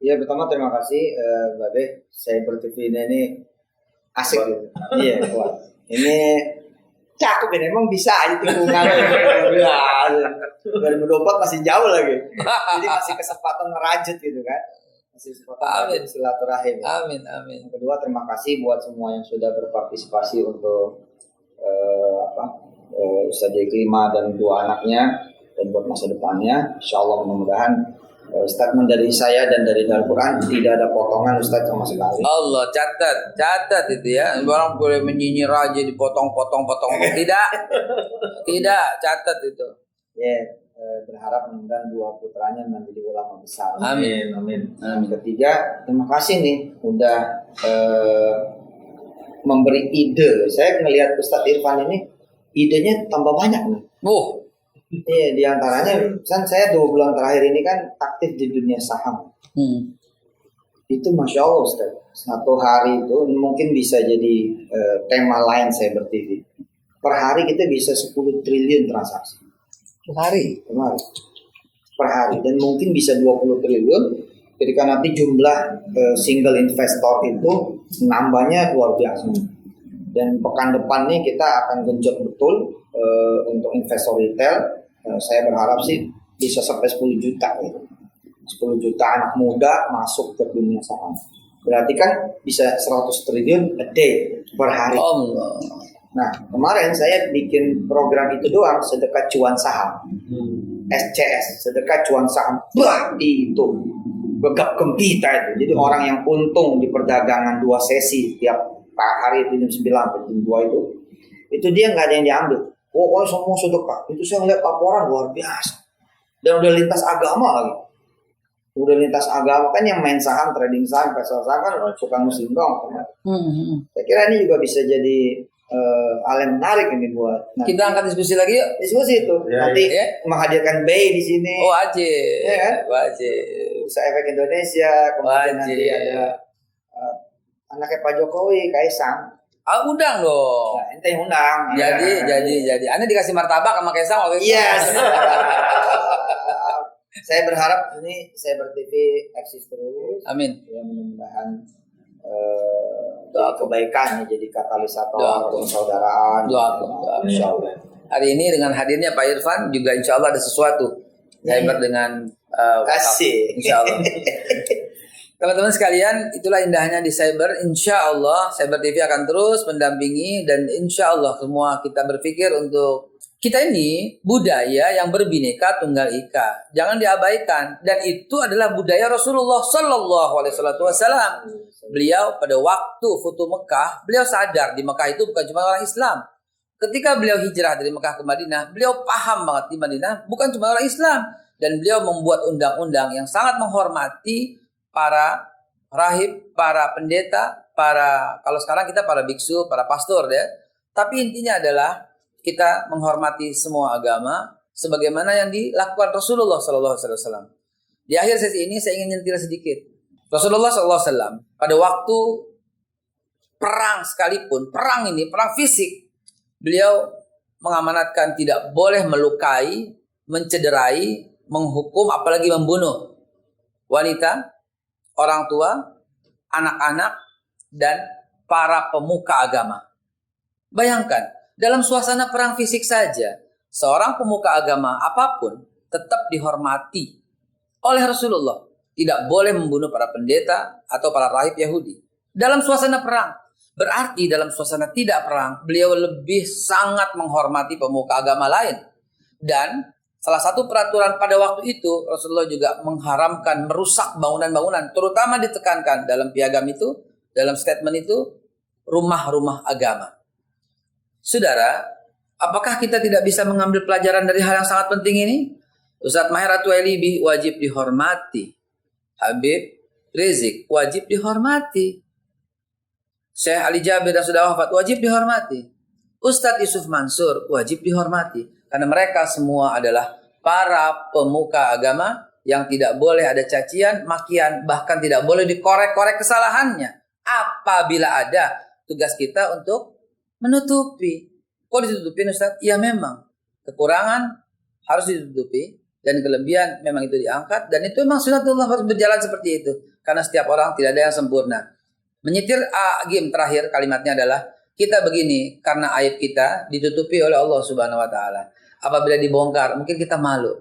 Ya, pertama terima kasih Mbak Be. Cyber TV ini asik gitu. Iya, wah. Ini cakep ya, emang bisa aja tikungan. 2024 masih jauh lagi. Jadi masih kesempatan merajut gitu kan. Masih kesempatan silaturahim. Amin, amin. Yang kedua, terima kasih buat semua yang sudah berpartisipasi untuk Ustaz Iklima dan dua anaknya dan buat masa depannya. Insyaallah mudah-mudahan statement dari saya dan dari Al-Quran tidak ada potongan Ustaz sama sekali. Allah, catat itu ya. Orang boleh menyinyir aja dipotong-potong. Tidak, catat itu. Ya, berharap mudah-mudahan dua putranya menjadi ulama besar. Amin. Yang ketiga, terima kasih nih udah memberi ide. Saya ngelihat Ustadz Irfan ini idenya tambah banyak nih. Iya, di antaranya kan saya 2 bulan terakhir ini kan aktif di dunia saham. Itu Masya Allah Ustaz, satu hari itu mungkin bisa jadi tema lain saya ber-TV. Per hari kita bisa 10 triliun transaksi. Per hari? Per hari, dan mungkin bisa 20 triliun ketika nanti jumlah single investor itu nambahnya luar biasa. Dan pekan depan nih kita akan genjot betul untuk investor retail. Saya berharap sih bisa sampai 10 juta gitu. 10 juta anak muda masuk ke dunia saham. Berarti kan bisa 100 triliun a day per hari. Allah. Nah, kemarin saya bikin program itu doang, sedekah cuan saham. SCS, sedekah cuan saham. Bah, itu gegap gempita itu. Jadi orang yang untung di perdagangan 2 sesi tiap hari itu jam 9 sampai jam 2 itu dia nggak ada yang diambil. Pokoknya semua sedekah. Itu saya lihat laporan luar biasa. Dan udah lintas agama lagi. Udah lintas agama kan yang main saham, trading saham, investor saham kan suka muslim doang. Saya kira ini juga bisa jadi hal yang menarik ini buat nanti. Kita angkat diskusi lagi yuk. Diskusi itu. Nanti menghadirkan Bay di sini. Oh, wajib. Ya kan? Wajib. Bursa Efek Indonesia. Kemudian nanti ada anaknya Pak Jokowi, Kaisang. Undang dong. Nah, ente yang undang. Jadi. Anda dikasih martabak sama Kaisang waktu itu. Yes. Saya berharap ini Cyber TV eksis terus. Amin. Ya, mudah-mudahan kebaikan ya, jadi katalisator persaudaraan. Doa. Insyaallah. Hari ini dengan hadirnya Pak Irfan juga insya Allah ada sesuatu. Cyber dengan kasih. Insya Allah. Teman-teman sekalian, itulah indahnya di Cyber. Insya Allah Cyber TV akan terus mendampingi dan insya Allah semua kita berpikir untuk kita ini budaya yang berbineka tunggal ika. Jangan diabaikan. Dan itu adalah budaya Rasulullah Sallallahu Alaihi Wasallam. Beliau pada waktu Futuh Mekah, beliau sadar di Mekah itu bukan cuma orang Islam. Ketika beliau hijrah dari Mekah ke Madinah, beliau paham banget di Madinah bukan cuma orang Islam. Dan beliau membuat undang-undang yang sangat menghormati para rahib, para pendeta, kalau sekarang kita para biksu, para pastor ya. Tapi intinya adalah kita menghormati semua agama sebagaimana yang dilakukan Rasulullah SAW. Di akhir sesi ini saya ingin nyentil sedikit. Rasulullah SAW pada waktu perang sekalipun, perang fisik, beliau mengamanatkan tidak boleh melukai, mencederai, menghukum, apalagi membunuh wanita, orang tua, anak-anak, dan para pemuka agama. Bayangkan, dalam suasana perang fisik saja, seorang pemuka agama apapun tetap dihormati oleh Rasulullah. Tidak boleh membunuh para pendeta atau para rahib Yahudi. Dalam suasana perang. Berarti dalam suasana tidak perang, beliau lebih sangat menghormati pemuka agama lain. Dan salah satu peraturan pada waktu itu, Rasulullah juga mengharamkan merusak bangunan-bangunan. Terutama ditekankan dalam piagam itu, dalam statement itu, rumah-rumah agama. Saudara, apakah kita tidak bisa mengambil pelajaran dari hal yang sangat penting ini? Ustadz Maher Atuwailibi wajib dihormati. Habib Rizik wajib dihormati. Syekh Ali Jabir yang sudah wafat wajib dihormati. Ustadz Yusuf Mansur wajib dihormati. Karena mereka semua adalah para pemuka agama yang tidak boleh ada cacian, makian, bahkan tidak boleh dikorek-korek kesalahannya. Apabila ada, tugas kita untuk menutupi. Kok ditutupin Ustadz? Ya memang. Kekurangan harus ditutupi. Dan kelebihan memang itu diangkat. Dan itu memang sunatullah harus berjalan seperti itu. Karena setiap orang tidak ada yang sempurna. Menyetir Agim terakhir kalimatnya adalah, kita begini karena aib kita ditutupi oleh Allah Subhanahu wa taala. Apabila dibongkar, mungkin kita malu.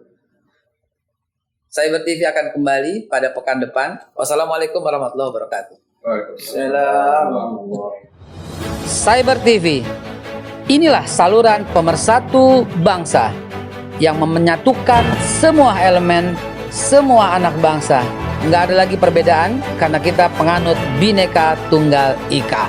Cyber TV akan kembali pada pekan depan. Wassalamualaikum warahmatullahi wabarakatuh. Cyber TV. Inilah saluran pemersatu bangsa yang menyatukan semua elemen, semua anak bangsa. Nggak ada lagi perbedaan karena kita penganut Bhinneka Tunggal Ika.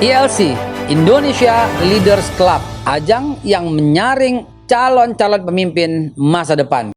ILC, Indonesia Leaders Club, ajang yang menyaring calon-calon pemimpin masa depan.